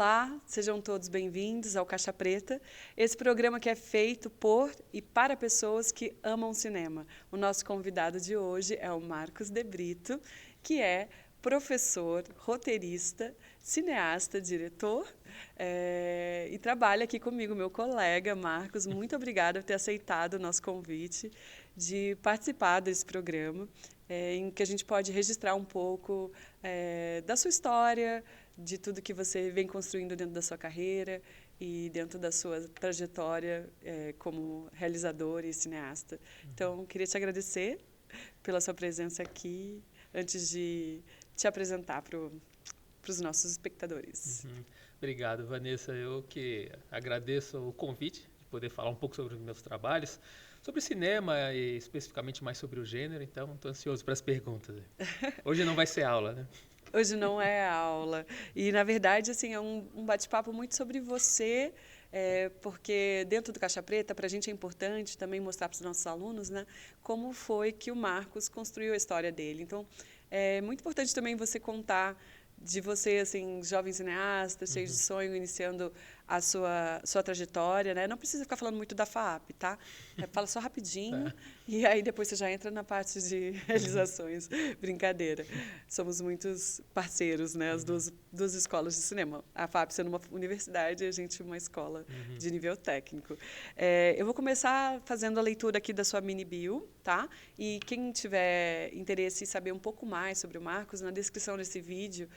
Olá, sejam todos bem-vindos ao Caixa Preta, esse programa que é feito por e para pessoas que amam cinema. O nosso convidado de hoje é o Marcos de Brito, que é professor, roteirista, cineasta, diretor, e trabalha aqui comigo, meu colega Marcos. Muito obrigada por ter aceitado o nosso convite de participar desse programa, em que a gente pode registrar um pouco da sua história, de tudo que você vem construindo dentro da sua carreira e dentro da sua trajetória como realizador e cineasta. Então, queria te agradecer pela sua presença aqui, antes de te apresentar para os nossos espectadores. Obrigado, Vanessa. Eu que agradeço o convite de poder falar um pouco sobre os meus trabalhos, sobre cinema e especificamente mais sobre o gênero, então estou ansioso para as perguntas. Hoje não vai ser aula, né? Hoje não é aula. E, na verdade, assim, é um bate-papo muito sobre você, porque dentro do Caixa Preta, para a gente é importante também mostrar para os nossos alunos, né, como foi que o Marcos construiu a história dele. Então, é muito importante também você contar de você, assim, jovem cineasta, cheio de sonho, iniciando a sua trajetória, né? Não precisa ficar falando muito da FAAP, tá? Fala só rapidinho e aí depois você já entra na parte de realizações. Brincadeira. Somos muitos parceiros, né? As duas escolas de cinema. A FAAP sendo uma universidade e a gente uma escola de nível técnico. Eu vou começar fazendo a leitura aqui da sua mini bio, tá? E quem tiver interesse em saber um pouco mais sobre o Marcos, na descrição desse vídeo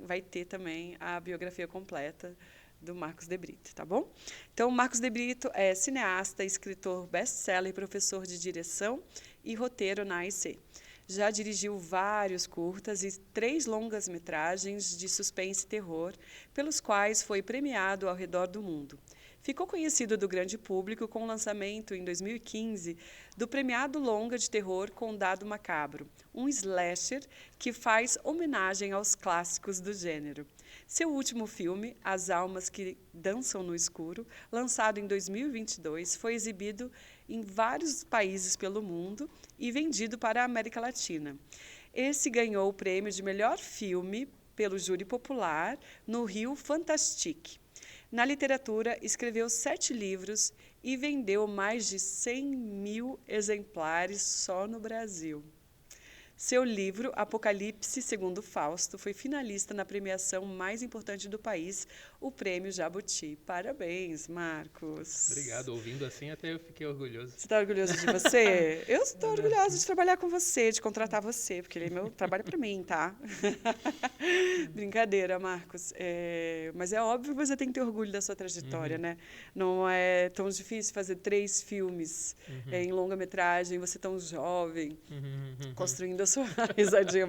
vai ter também a biografia completa do Marcos de Brito, tá bom? Então, Marcos de Brito é cineasta, escritor best-seller, professor de direção e roteiro na AIC. Já dirigiu vários curtas e 3 longas-metragens de suspense e terror, pelos quais foi premiado ao redor do mundo. Ficou conhecido do grande público com o lançamento, em 2015, do premiado longa de terror Condado Macabro, um slasher que faz homenagem aos clássicos do gênero. Seu último filme, As Almas que Dançam no Escuro, lançado em 2022, foi exibido em vários países pelo mundo e vendido para a América Latina. Esse ganhou o prêmio de melhor filme pelo júri popular no Rio Fantastique. Na literatura, escreveu 7 livros e vendeu mais de 100 mil exemplares só no Brasil. Seu livro, Apocalipse segundo Fausto, foi finalista na premiação mais importante do país, o Prêmio Jabuti. Parabéns, Marcos. Obrigado. Ouvindo assim, até eu fiquei orgulhoso. Você está orgulhoso de você? Eu estou orgulhosa de trabalhar com você, de contratar você, porque ele é meu trabalho para mim, tá? Brincadeira, Marcos. Mas é óbvio que você tem que ter orgulho da sua trajetória, né? Não é tão difícil fazer 3 filmes em longa-metragem, você tão jovem, construindo a sua risadinha.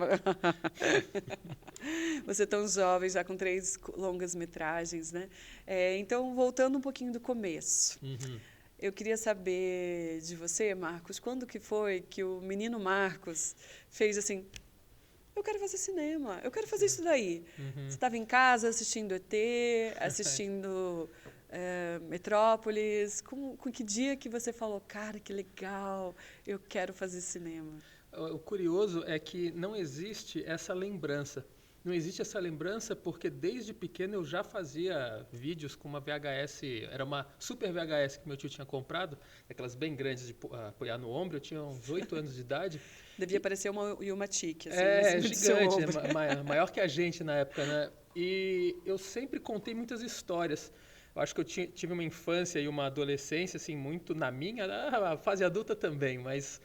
Você tão jovem, já com 3 longas-metragens, né? Então, voltando um pouquinho do começo. Eu queria saber de você, Marcos, quando que foi que o menino Marcos fez assim, eu quero fazer cinema, eu quero fazer isso daí. Você estava em casa assistindo ET, assistindo Metrópolis. Com que dia que você falou, cara, que legal, eu quero fazer cinema? O curioso é que não existe essa lembrança. Não existe essa lembrança porque desde pequeno eu já fazia vídeos com uma VHS, era uma super VHS que meu tio tinha comprado, aquelas bem grandes de apoiar no ombro, eu tinha uns 8 anos de idade. Devia parecer uma Ilmatic, assim. Gigante, maior que a gente na época, né? E eu sempre contei muitas histórias. Eu acho que eu tive uma infância e uma adolescência, assim, muito na minha, a fase adulta também, mas...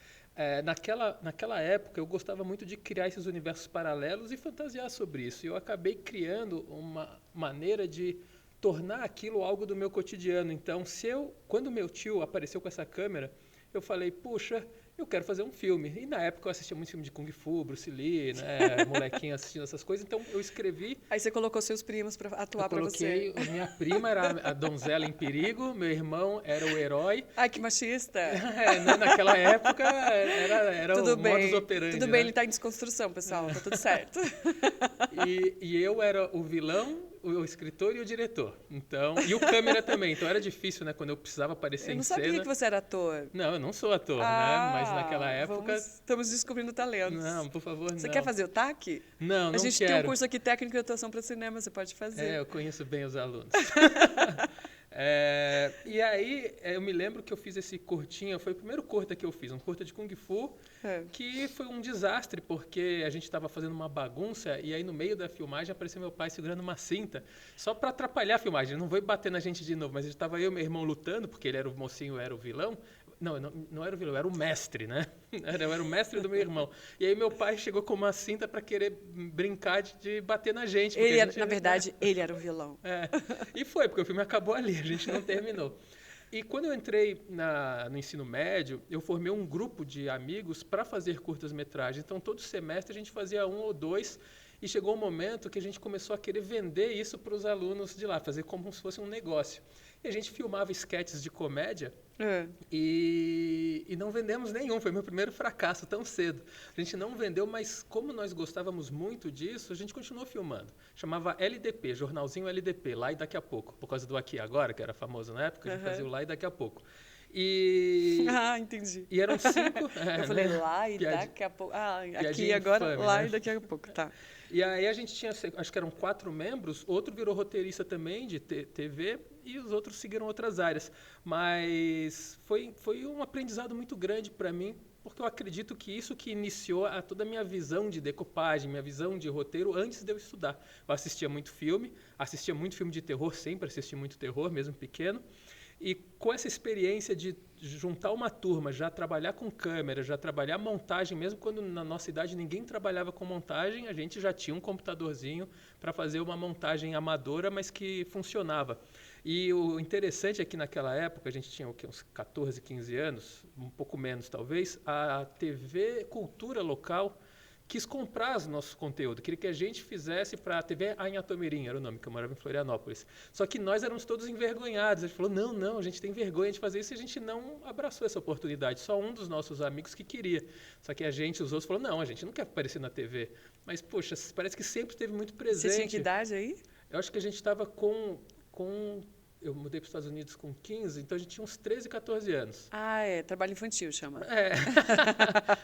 naquela época, eu gostava muito de criar esses universos paralelos e fantasiar sobre isso. E eu acabei criando uma maneira de tornar aquilo algo do meu cotidiano. Então, quando meu tio apareceu com essa câmera, eu falei, puxa, eu quero fazer um filme. E na época eu assistia muito filme de Kung Fu, Bruce Lee, né, molequinho assistindo essas coisas. Então, eu escrevi... Aí você colocou seus primos para atuar para você. Minha prima era a donzela em perigo, meu irmão era o herói. Ai, que machista! Naquela época era tudo o bem, modus operandi. Tudo bem, né? Ele está em desconstrução, pessoal, tá tudo certo. E eu era o vilão o escritor e o diretor. Então, e o câmera também. Então era difícil, né? Quando eu precisava aparecer Eu não em sabia cena. que você era ator. Não, eu não sou ator, né? Mas naquela época. Estamos descobrindo talentos. Não, por favor, Você não. quer fazer o TAC? Não, A não gente quero. tem um curso aqui técnico de atuação para cinema, você pode fazer. Eu conheço bem os alunos. E aí, eu me lembro que eu fiz esse curtinho, foi o primeiro curta que eu fiz, um curta de Kung Fu, que foi um desastre, porque a gente estava fazendo uma bagunça e aí no meio da filmagem apareceu meu pai segurando uma cinta, só para atrapalhar a filmagem. Ele não foi bater na gente de novo, mas estava eu e meu irmão lutando, porque ele era o mocinho, eu era o vilão. Não era o vilão, era o mestre, né? Eu era o mestre do meu irmão. E aí meu pai chegou com uma cinta para querer brincar de bater na gente. Na verdade, ele era o vilão. E foi, porque o filme acabou ali, a gente não terminou. E quando eu entrei no ensino médio, eu formei um grupo de amigos para fazer curtas-metragens. Então, todo semestre a gente fazia 1 ou 2, e chegou um momento que a gente começou a querer vender isso para os alunos de lá, fazer como se fosse um negócio. E a gente filmava esquetes de comédia e não vendemos nenhum. Foi meu primeiro fracasso tão cedo. A gente não vendeu, mas como nós gostávamos muito disso, a gente continuou filmando. Chamava LDP, Jornalzinho LDP, Lá e Daqui a Pouco. Por causa do Aqui e Agora, que era famoso na época, a gente fazia o Lá e Daqui a Pouco. Entendi. E eram 5... eu falei lá e daqui a pouco. Aqui e agora, infame, lá, né? E daqui a pouco, tá. E aí a gente tinha, acho que eram 4 membros, outro virou roteirista também de TV e os outros seguiram outras áreas. Mas foi um aprendizado muito grande para mim, porque eu acredito que isso que iniciou toda a minha visão de decupagem, minha visão de roteiro antes de eu estudar. Eu assistia muito filme de terror, sempre assisti muito terror, mesmo pequeno. E com essa experiência de juntar uma turma, já trabalhar com câmera, já trabalhar montagem, mesmo quando na nossa idade ninguém trabalhava com montagem, a gente já tinha um computadorzinho para fazer uma montagem amadora, mas que funcionava. E o interessante é que naquela época, a gente tinha uns 14, 15 anos, um pouco menos talvez, a TV Cultura local quis comprar o nosso conteúdo, queria que a gente fizesse para a TV Anhatomirim, era o nome, que eu morava em Florianópolis. Só que nós éramos todos envergonhados. A gente falou, não, a gente tem vergonha de fazer isso, e a gente não abraçou essa oportunidade. Só um dos nossos amigos que queria. Só que os outros falaram, não, a gente não quer aparecer na TV. Mas, poxa, parece que sempre esteve muito presente. Você tinha que idade aí? Eu acho que a gente estava com eu mudei para os Estados Unidos com 15, então a gente tinha uns 13, 14 anos. Trabalho infantil chama.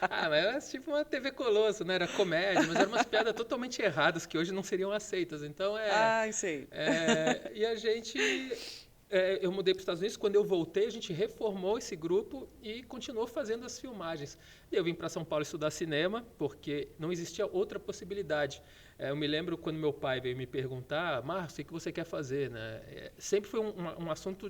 Mas era tipo uma TV Colosso, né? Era comédia, mas eram umas piadas totalmente erradas que hoje não seriam aceitas. Então sei. E a gente... eu mudei para os Estados Unidos, quando eu voltei, a gente reformou esse grupo e continuou fazendo as filmagens. E eu vim para São Paulo estudar cinema, porque não existia outra possibilidade. Eu me lembro quando meu pai veio me perguntar, Márcio, o que você quer fazer? Né? Sempre foi um assunto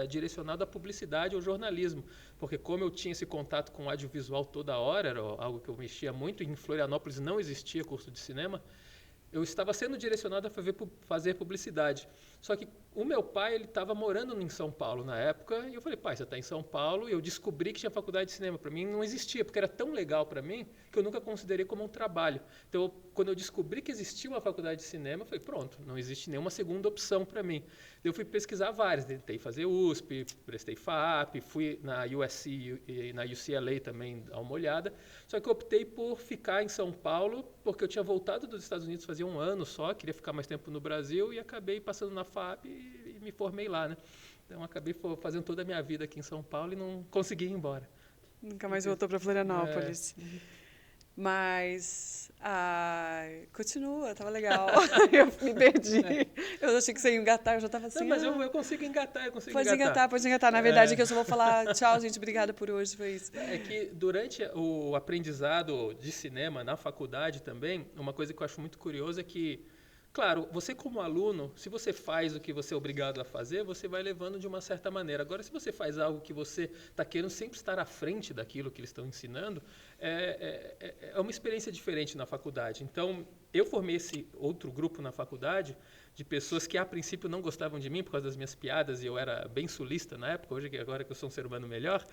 direcionado à publicidade ou jornalismo, porque como eu tinha esse contato com o audiovisual toda hora, era algo que eu mexia muito, e em Florianópolis não existia curso de cinema, eu estava sendo direcionado a fazer publicidade. Só que o meu pai, ele estava morando em São Paulo na época, e eu falei, pai, você está em São Paulo, e eu descobri que tinha faculdade de cinema. Para mim não existia, porque era tão legal para mim, que eu nunca considerei como um trabalho. Então, quando eu descobri que existia uma faculdade de cinema, eu falei, pronto, não existe nenhuma segunda opção para mim. Eu fui pesquisar várias, tentei fazer USP, prestei FAP, fui na USC e na UCLA também dar uma olhada, só que eu optei por ficar em São Paulo, porque eu tinha voltado dos Estados Unidos fazia 1 ano só, queria ficar mais tempo no Brasil, e acabei passando na FAP e me formei lá, né? Então, acabei fazendo toda a minha vida aqui em São Paulo e não consegui ir embora. Nunca mais voltou para Florianópolis. Mas, continua, tava legal. Eu me perdi. Eu achei que você ia engatar, eu já estava assim. Não, mas eu consigo engatar, Pode engatar. Na verdade, que eu só vou falar tchau, gente, obrigada por hoje, foi isso. É que durante o aprendizado de cinema na faculdade também, uma coisa que eu acho muito curiosa é que, claro, você como aluno, se você faz o que você é obrigado a fazer, você vai levando de uma certa maneira. Agora, se você faz algo que você está querendo sempre estar à frente daquilo que eles estão ensinando, é uma experiência diferente na faculdade. Então, eu formei esse outro grupo na faculdade de pessoas que, a princípio, não gostavam de mim por causa das minhas piadas, e eu era bem sulista na época, agora que eu sou um ser humano melhor,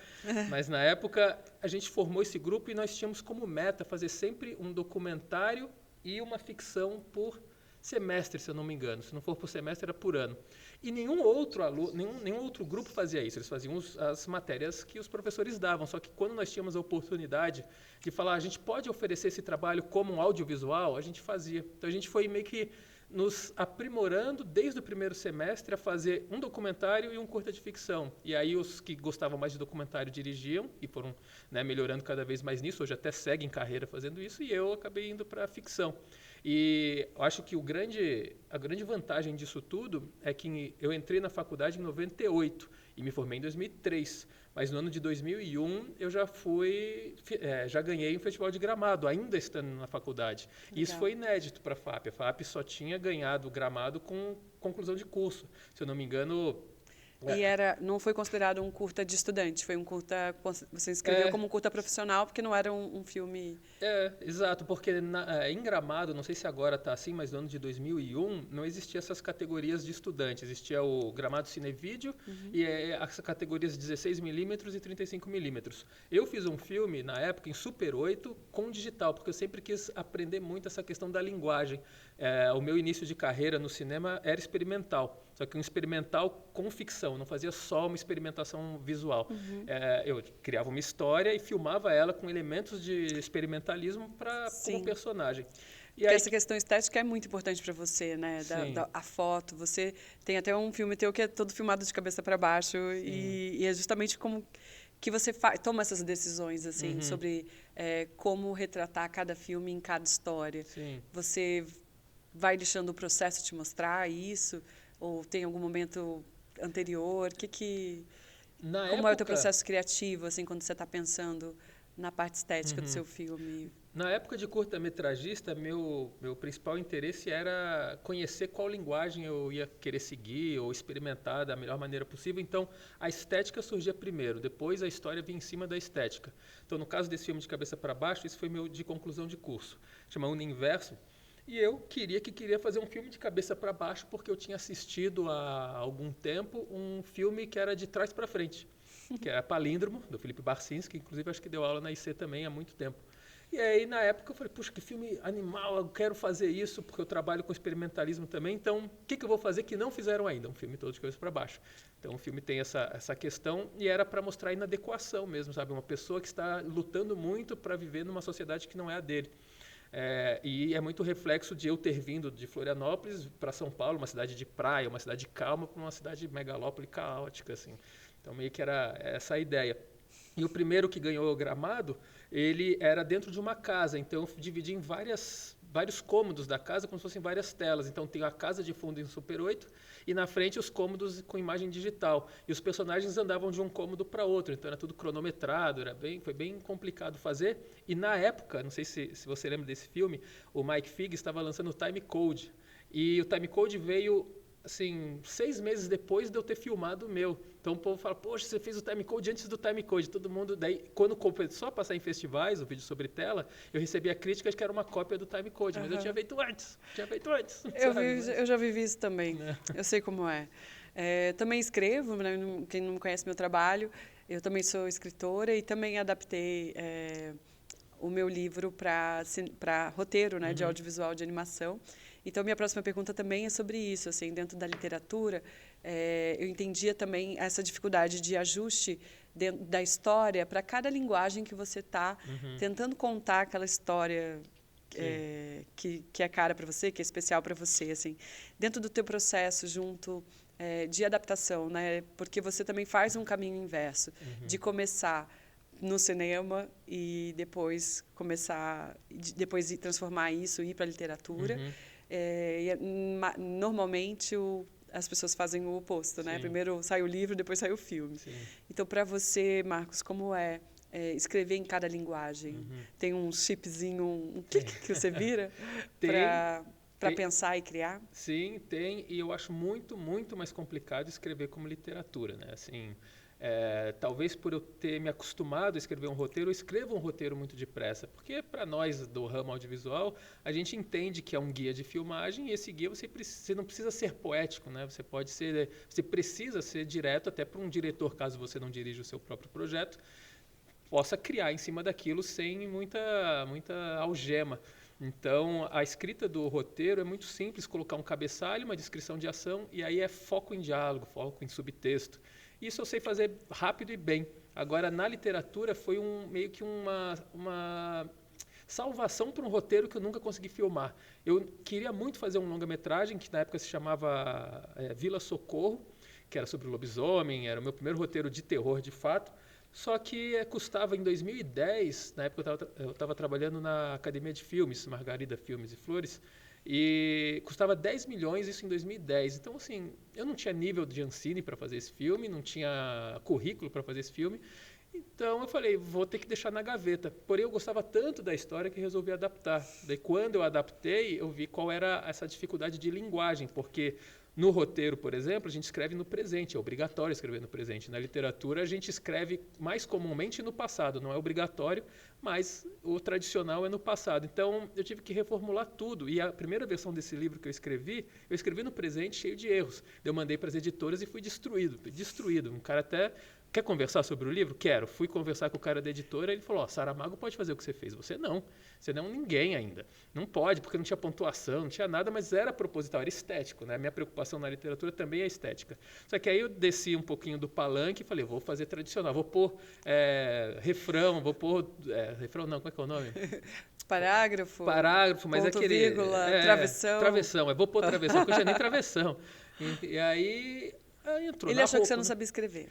mas na época a gente formou esse grupo e nós tínhamos como meta fazer sempre um documentário e uma ficção por semestre, se eu não me engano. Se não for por semestre, era por ano. E nenhum outro grupo fazia isso. Eles faziam as matérias que os professores davam. Só que quando nós tínhamos a oportunidade de falar, a gente pode oferecer esse trabalho como um audiovisual, a gente fazia. Então a gente foi meio que nos aprimorando desde o primeiro semestre a fazer um documentário e um curta de ficção. E aí os que gostavam mais de documentário dirigiam e foram, né, melhorando cada vez mais nisso. Hoje até seguem carreira fazendo isso e eu acabei indo para a ficção. E eu acho que a grande vantagem disso tudo é que eu entrei na faculdade em 98 e me formei em 2003. Mas no ano de 2001 eu já ganhei um festival de Gramado, ainda estando na faculdade. E isso foi inédito para a FAP. A FAP só tinha ganhado o Gramado com conclusão de curso. Se eu não me engano. E não foi considerado um curta de estudante, foi um curta, você escreveu como um curta profissional, porque não era um filme... Exato, porque em Gramado, não sei se agora está assim, mas no ano de 2001 não existia essas categorias de estudante, existia o Gramado Cinevídeo e as categorias 16mm e 35mm. Eu fiz um filme, na época, em Super 8, com digital, porque eu sempre quis aprender muito essa questão da linguagem. O meu início de carreira no cinema era experimental, só que um experimental com ficção, não fazia só uma experimentação visual. Eu criava uma história e filmava ela com elementos de experimentalismo como personagem. E aí, essa questão estética é muito importante para você, né? A foto, você tem até um filme teu que é todo filmado de cabeça para baixo e é justamente como que você toma essas decisões assim sobre como retratar cada filme em cada história. Você vai deixando o processo te mostrar isso? Ou tem algum momento anterior? Como é o teu processo criativo, assim, quando você está pensando na parte estética do seu filme? Na época de curta-metragista, meu principal interesse era conhecer qual linguagem eu ia querer seguir ou experimentar da melhor maneira possível. Então, a estética surgia primeiro, depois a história vinha em cima da estética. Então, no caso desse filme de cabeça para baixo, isso foi meu de conclusão de curso. Chama Universo. E eu queria fazer um filme de cabeça para baixo porque eu tinha assistido há algum tempo um filme que era de trás para frente, que era Palíndromo, do Felipe Barcinski, que inclusive acho que deu aula na IC também há muito tempo. E aí, na época, eu falei, puxa, que filme animal, eu quero fazer isso, porque eu trabalho com experimentalismo também, então, o que eu vou fazer que não fizeram ainda? Um filme todo de cabeça para baixo. Então, o filme tem essa questão, e era para mostrar a inadequação mesmo, sabe? Uma pessoa que está lutando muito para viver numa sociedade que não é a dele. E é muito reflexo de eu ter vindo de Florianópolis para São Paulo, uma cidade de praia, uma cidade calma, para uma cidade megalópole caótica, assim. Então, meio que era essa a ideia. E o primeiro que ganhou o Gramado, ele era dentro de uma casa, então eu dividi em vários cômodos da casa, como se fossem várias telas. Então tem a casa de fundo em Super 8 e na frente os cômodos com imagem digital. E os personagens andavam de um cômodo para outro, então era tudo cronometrado, foi bem complicado fazer. E na época, não sei se você lembra desse filme, o Mike Figg estava lançando o Time Code. E o Time Code veio assim, 6 meses depois de eu ter filmado o meu. Então o povo fala, poxa, você fez o Time Code antes do Time Code. Todo mundo, daí, quando começou a passar em festivais, o vídeo sobre tela, eu recebia críticas que era uma cópia do Time Code, mas eu tinha feito antes. Eu já vivi isso também, eu sei como é. Também escrevo, né? Quem não conhece meu trabalho, eu também sou escritora e também adaptei o meu livro para roteiro, né, de audiovisual, de animação. Então, minha próxima pergunta também é sobre isso. Assim, dentro da literatura, eu entendia também essa dificuldade de ajuste dentro da história para cada linguagem que você está tentando contar aquela história que é cara para você, que é especial para você. Assim, dentro do teu processo junto de adaptação, né, porque você também faz um caminho inverso, de começar no cinema e depois depois transformar isso e ir para a literatura. Normalmente as pessoas fazem o oposto, né? Primeiro sai o livro, depois sai o filme. Então, para você, Marcos, como é escrever em cada linguagem? Tem um chipzinho, um clique que você vira para pensar e criar? Sim, tem. E eu acho muito, muito mais complicado escrever como literatura, né? Assim, talvez por eu ter me acostumado a escrever um roteiro, eu escrevo um roteiro muito depressa, porque para nós do ramo audiovisual, a gente entende que é um guia de filmagem e esse guia você não precisa ser poético, né? Você precisa ser direto até para um diretor, caso você não dirija o seu próprio projeto, possa criar em cima daquilo sem muita algema. Então, a escrita do roteiro é muito simples, colocar um cabeçalho, uma descrição de ação, e aí é foco em diálogo, foco em subtexto. Isso eu sei fazer rápido e bem. Agora, na literatura, foi meio que uma salvação para um roteiro que eu nunca consegui filmar. Eu queria muito fazer um longa-metragem, que na época se chamava Vila Socorro, que era sobre lobisomem, era o meu primeiro roteiro de terror, de fato. Só que custava, em 2010, na época eu estava trabalhando na Academia de Filmes, Margarida Filmes e Flores, e custava 10 milhões, isso em 2010. Então, assim, eu não tinha nível de Ancine para fazer esse filme, não tinha currículo para fazer esse filme. Então, eu falei, vou ter que deixar na gaveta. Porém, eu gostava tanto da história que resolvi adaptar. Daí, quando eu adaptei, eu vi qual era essa dificuldade de linguagem, porque no roteiro, por exemplo, a gente escreve no presente, é obrigatório escrever no presente. Na literatura, a gente escreve mais comumente no passado, não é obrigatório, mas o tradicional é no passado. Então, eu tive que reformular tudo. E a primeira versão desse livro que eu escrevi no presente cheio de erros. Eu mandei para as editoras e fui destruído. Um cara até... Quer conversar sobre o livro? Quero. Fui conversar com o cara da editora e ele falou, Saramago pode fazer o que você fez. Você não é um ninguém ainda. Não pode, porque não tinha pontuação, não tinha nada, mas era proposital, era estético. Né? A minha preocupação na literatura também é estética. Só que aí eu desci um pouquinho do palanque e falei, vou fazer tradicional, vou pôr refrão, vou pôr... refrão não, como é que é o nome? Parágrafo, mas ponto, aquele... vírgula, travessão. Travessão, vou pôr travessão, porque eu tinha nem travessão. E aí... Ele achou que você não sabia escrever.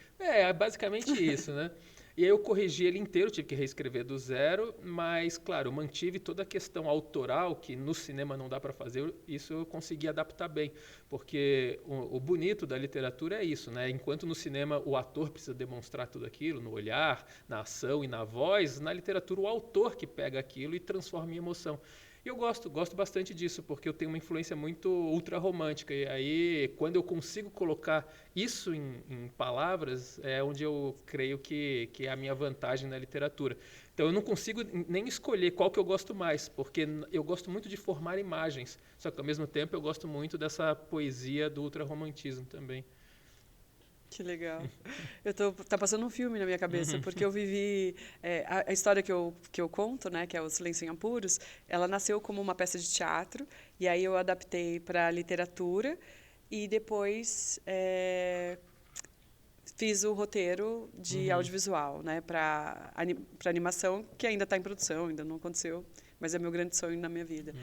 Basicamente isso, né? E aí eu corrigi ele inteiro, tive que reescrever do zero, mas, claro, eu mantive toda a questão autoral, que no cinema não dá para fazer, isso eu consegui adaptar bem, porque o bonito da literatura é isso, né? Enquanto no cinema o ator precisa demonstrar tudo aquilo, no olhar, na ação e na voz, na literatura o autor que pega aquilo e transforma em emoção. E eu gosto bastante disso, porque eu tenho uma influência muito ultra-romântica. E aí, quando eu consigo colocar isso em palavras, é onde eu creio que é a minha vantagem na literatura. Então, eu não consigo nem escolher qual que eu gosto mais, porque eu gosto muito de formar imagens. Só que, ao mesmo tempo, eu gosto muito dessa poesia do ultra-romantismo também. Que legal. Tá passando um filme na minha cabeça, porque eu vivi... a história que eu conto, né, que é o Silêncio em Apuros, ela nasceu como uma peça de teatro, e aí eu adaptei para literatura, e depois fiz o roteiro de audiovisual, né, para animação, que ainda está em produção, ainda não aconteceu, mas é meu grande sonho na minha vida.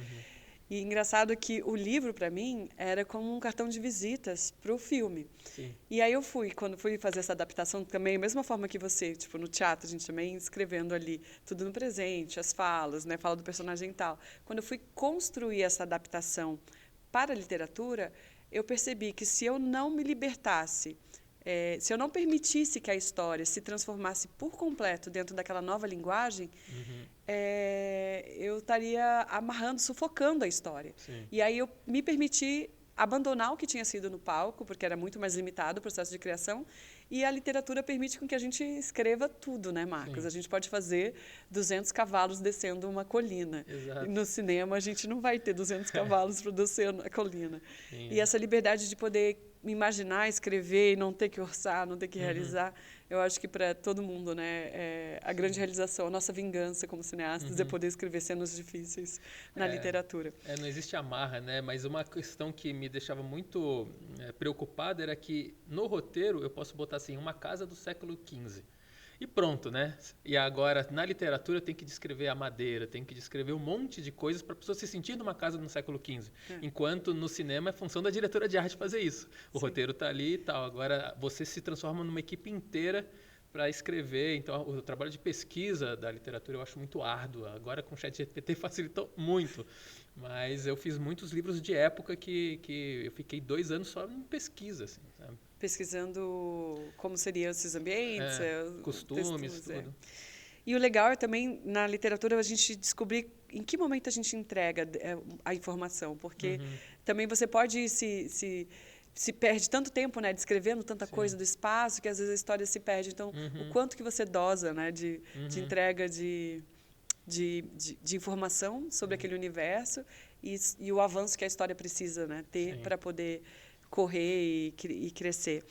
E engraçado que o livro, para mim, era como um cartão de visitas para o filme. Sim. E aí quando fui fazer essa adaptação, também, da mesma forma que você, tipo, no teatro, a gente também escrevendo ali tudo no presente, as falas, né, fala do personagem e tal. Quando eu fui construir essa adaptação para a literatura, eu percebi que se eu não me libertasse, se eu não permitisse que a história se transformasse por completo dentro daquela nova linguagem, eu estaria amarrando, sufocando a história. Sim. E aí eu me permiti abandonar o que tinha sido no palco, porque era muito mais limitado o processo de criação, e a literatura permite com que a gente escreva tudo, né, Marcos? Sim. A gente pode fazer 200 cavalos descendo uma colina. Exato. No cinema, a gente não vai ter 200 cavalos para descer a colina. Sim. E essa liberdade de poder imaginar, escrever e não ter que orçar, não ter que realizar, eu acho que para todo mundo, né, a grande realização, a nossa vingança como cineastas é poder escrever cenas difíceis na literatura. Não existe amarra, né? Mas uma questão que me deixava muito preocupado era que no roteiro eu posso botar assim, uma casa do século XV. E pronto, né? E agora, na literatura, tem que descrever a madeira, tem que descrever um monte de coisas para a pessoa se sentir numa casa no século XV. Enquanto no cinema é função da diretora de arte fazer isso. O roteiro está ali e tal. Agora, você se transforma numa equipe inteira para escrever. Então, o trabalho de pesquisa da literatura eu acho muito árduo. Agora, com o ChatGPT facilitou muito. Mas eu fiz muitos livros de época que eu fiquei 2 anos só em pesquisa, assim, sabe? Pesquisando como seriam esses ambientes, costumes, tudo. E o legal é também, na literatura, a gente descobrir em que momento a gente entrega a informação, porque também você pode se perde tanto tempo, né, descrevendo tanta coisa do espaço, que às vezes a história se perde. Então, o quanto que você dosa, né, de entrega de informação sobre aquele universo e o avanço que a história precisa, né, ter para poder correr e crescer.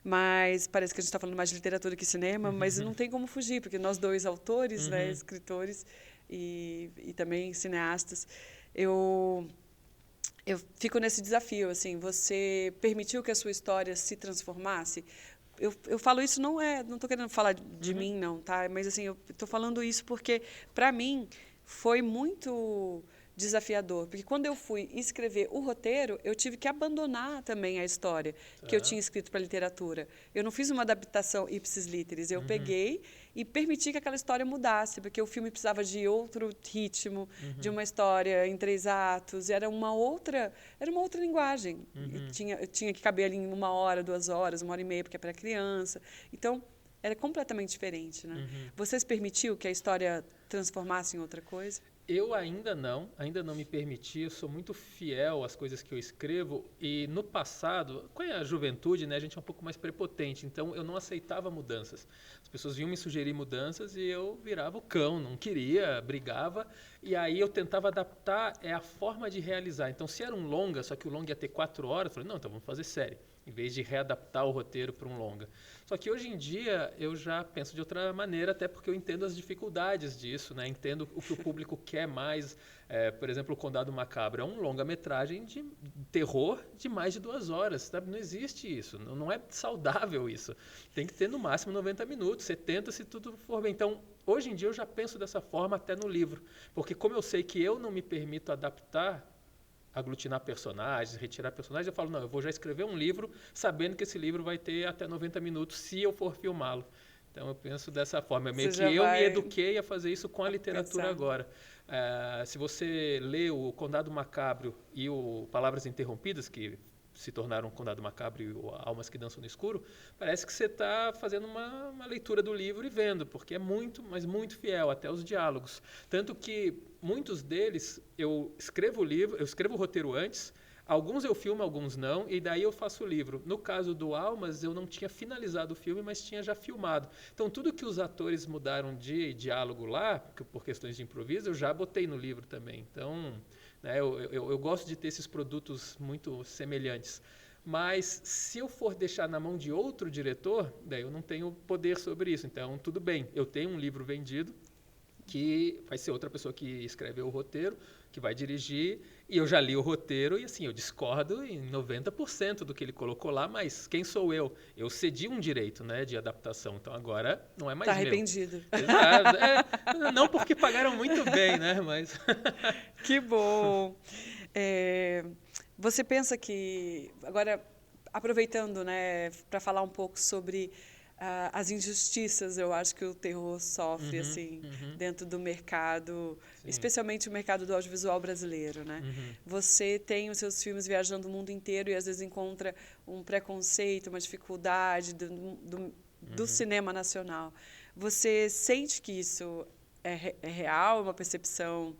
Mas parece que a gente está falando mais de literatura que cinema, mas não tem como fugir, porque nós dois autores, né, escritores e também cineastas, eu fico nesse desafio, assim, você permitiu que a sua história se transformasse? Eu falo isso, não estou querendo falar de mim, não, tá? Mas assim, eu estou falando isso porque, para mim, foi muito desafiador, porque quando eu fui escrever o roteiro, eu tive que abandonar também a história que eu tinha escrito para a literatura. Eu não fiz uma adaptação ipsis literis, eu peguei e permiti que aquela história mudasse, porque o filme precisava de outro ritmo, de uma história em 3 atos, era uma outra linguagem. E tinha que caber ali em 1 hora, 2 horas, 1h30, porque é para criança. Então, era completamente diferente, né? Você se permitiu que a história transformasse em outra coisa? Eu ainda não me permiti, eu sou muito fiel às coisas que eu escrevo e no passado, com a juventude, né, a gente é um pouco mais prepotente, então eu não aceitava mudanças. As pessoas vinham me sugerir mudanças e eu virava o cão, não queria, brigava e aí eu tentava adaptar a forma de realizar. Então se era um longa, só que o longa ia ter 4 horas, eu falei, não, então vamos fazer série, em vez de readaptar o roteiro para um longa. Só que hoje em dia eu já penso de outra maneira, até porque eu entendo as dificuldades disso, né? Entendo o que o público quer mais. Por exemplo, o Condado Macabro é um longa-metragem de terror de mais de 2 horas. Sabe? Não existe isso, não é saudável isso. Tem que ter no máximo 90 minutos, 70 se tudo for bem. Então, hoje em dia eu já penso dessa forma até no livro, porque como eu sei que eu não me permito adaptar, aglutinar personagens, retirar personagens, eu falo, não, eu vou já escrever um livro sabendo que esse livro vai ter até 90 minutos se eu for filmá-lo. Então eu penso dessa forma, meio que eu me eduquei a fazer isso com a literatura agora. Se você lê o Condado Macabro e o Palavras Interrompidas, que se tornaram Condado Macabro e Almas que Dançam no Escuro, parece que você está fazendo uma leitura do livro e vendo, porque é muito, mas muito fiel, até os diálogos. Tanto que muitos deles, eu escrevo o roteiro antes, alguns eu filmo, alguns não, e daí eu faço o livro. No caso do Almas, eu não tinha finalizado o filme, mas tinha já filmado. Então, tudo que os atores mudaram de diálogo lá, por questões de improviso, eu já botei no livro também. Então, né, eu gosto de ter esses produtos muito semelhantes. Mas, se eu for deixar na mão de outro diretor, daí eu não tenho poder sobre isso. Então, tudo bem, eu tenho um livro vendido, que vai ser outra pessoa que escreveu o roteiro, que vai dirigir, e eu já li o roteiro e assim, eu discordo em 90% do que ele colocou lá, mas quem sou eu? Eu cedi um direito, né, de adaptação, então agora não é mais meu. Tá arrependido. Exato. Não porque pagaram muito bem, né, mas... Que bom! Você pensa que, agora, aproveitando, né, para falar um pouco sobre as injustiças, eu acho que o terror sofre assim dentro do mercado, Sim. especialmente o mercado do audiovisual brasileiro, né? Você tem os seus filmes viajando o mundo inteiro e às vezes encontra um preconceito, uma dificuldade do cinema nacional. Você sente que isso é real, é uma percepção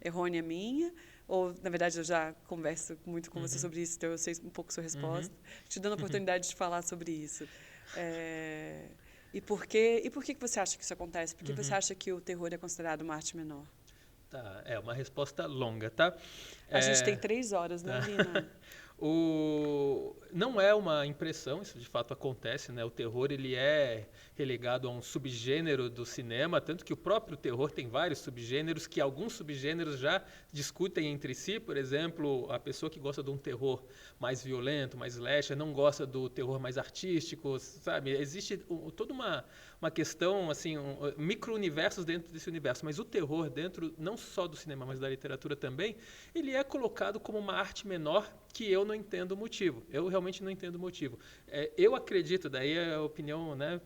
errônea minha? Ou, na verdade, eu já converso muito com você sobre isso, então eu sei um pouco sua resposta. Te dando a oportunidade de falar sobre isso. E por que você acha que isso acontece? Por que você acha que o terror é considerado uma arte menor? Tá, é uma resposta longa, tá? A gente tem 3 horas, né, Lina? Não é uma impressão, isso de fato acontece, né? O terror ele é relegado a um subgênero do cinema, tanto que o próprio terror tem vários subgêneros, que alguns subgêneros já discutem entre si. Por exemplo, a pessoa que gosta de um terror mais violento, mais slasher, não gosta do terror mais artístico, sabe? Existe toda uma questão, assim, micro-universos dentro desse universo, mas o terror dentro, não só do cinema, mas da literatura também, ele é colocado como uma arte menor que eu não entendo o motivo. Eu realmente não entendo o motivo. Eu acredito, daí é a opinião, né,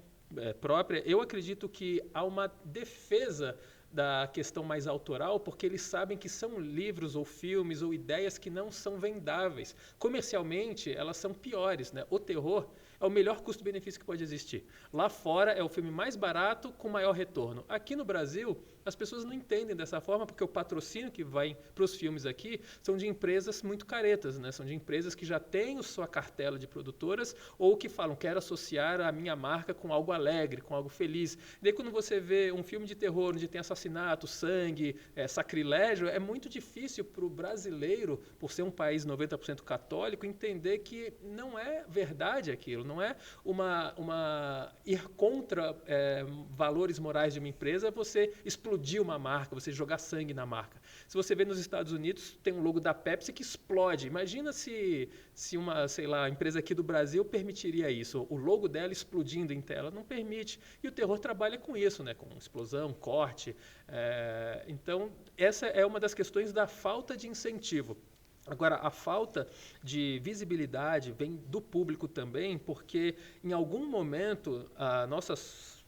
própria, eu acredito que há uma defesa da questão mais autoral, porque eles sabem que são livros ou filmes ou ideias que não são vendáveis. Comercialmente, elas são piores, né? O terror é o melhor custo-benefício que pode existir. Lá fora é o filme mais barato com maior retorno. Aqui no Brasil, as pessoas não entendem dessa forma, porque o patrocínio que vai para os filmes aqui são de empresas muito caretas, né? São de empresas que já têm sua cartela de produtoras ou que falam, quero associar a minha marca com algo alegre, com algo feliz. E daí quando você vê um filme de terror onde tem assassinato, sangue, sacrilégio, é muito difícil para o brasileiro, por ser um país 90% católico, entender que não é verdade aquilo, Não é ir contra valores morais de uma empresa, você explodir uma marca, você jogar sangue na marca. Se você vê nos Estados Unidos, tem um logo da Pepsi que explode. Imagina se uma, sei lá, empresa aqui do Brasil permitiria isso. O logo dela explodindo em tela. Não permite. E o terror trabalha com isso, né? Com explosão, corte. Então, essa é uma das questões da falta de incentivo. Agora, a falta de visibilidade vem do público também, porque em algum momento a nossa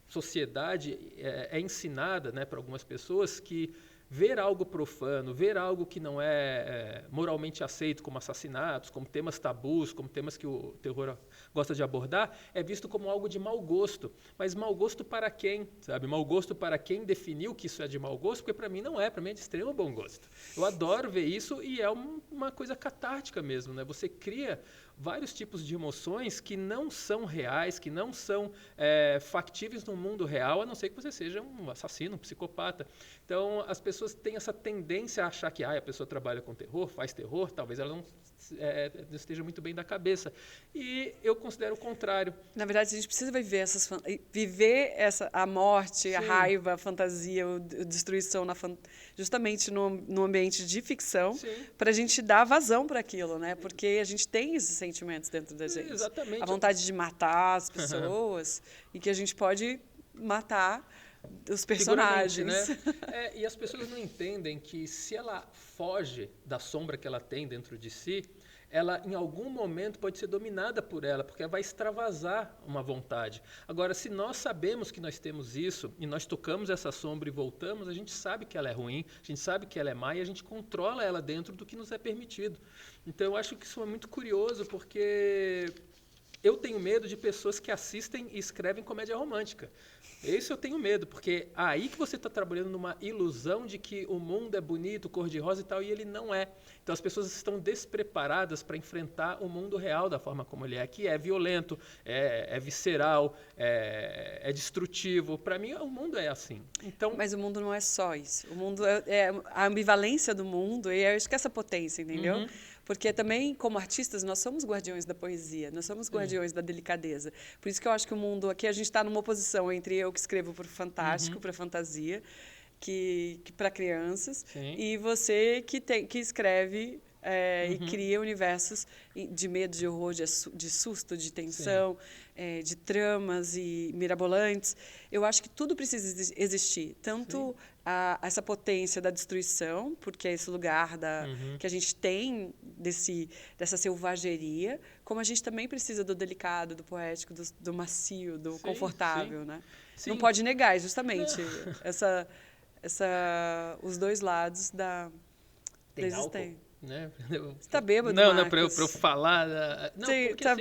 sociedade é ensinada, né, para algumas pessoas que ver algo profano, ver algo que não é moralmente aceito, como assassinatos, como temas tabus, como temas que o terror gosta de abordar, é visto como algo de mau gosto. Mas mau gosto para quem? Sabe? Mau gosto para quem definiu que isso é de mau gosto? Porque para mim não é, para mim é de extremo bom gosto. Eu adoro ver isso e é uma coisa catártica mesmo, né? Você cria vários tipos de emoções que não são reais, que não são factíveis no mundo real, a não ser que você seja um assassino, um psicopata. Então, as pessoas têm essa tendência a achar que a pessoa trabalha com terror, faz terror, talvez ela não esteja muito bem da cabeça. E eu considero o contrário. Na verdade, a gente precisa viver a morte, sim, a raiva, a fantasia, a destruição justamente no ambiente de ficção, para a gente dar vazão para aquilo, né? Porque a gente tem esses sentimentos dentro da gente. Exatamente. A vontade de matar as pessoas e que a gente pode matar os personagens. Né? E as pessoas não entendem que se ela foge da sombra que ela tem dentro de si, ela em algum momento pode ser dominada por ela, porque ela vai extravasar uma vontade. Agora, se nós sabemos que nós temos isso, e nós tocamos essa sombra e voltamos, a gente sabe que ela é ruim, a gente sabe que ela é má, e a gente controla ela dentro do que nos é permitido. Então, eu acho que isso é muito curioso, porque eu tenho medo de pessoas que assistem e escrevem comédia romântica. Isso eu tenho medo, porque aí que você está trabalhando numa ilusão de que o mundo é bonito, cor-de-rosa e tal, e ele não é. Então as pessoas estão despreparadas para enfrentar o mundo real da forma como ele é, que é violento, é visceral, é destrutivo. Para mim, o mundo é assim. Então, mas o mundo não é só isso. O mundo é a ambivalência do mundo, e eu acho que essa potência, entendeu? Uhum. Porque também, como artistas, nós somos guardiões da poesia, nós somos guardiões da delicadeza. Por isso que eu acho que o mundo... Aqui a gente está numa oposição entre eu que escrevo para o fantástico, para a fantasia, que para crianças, e você que escreve e cria universos de medo, de horror, de susto, de tensão, de tramas e mirabolantes. Eu acho que tudo precisa existir. Tanto essa potência da destruição, porque é esse lugar que a gente tem dessa selvageria, como a gente também precisa do delicado, do poético, do macio, do confortável. Né? Não pode negar, justamente, os dois lados da existência. Né? Você está bêbado, Não, para eu falar... Não, sim, porque tá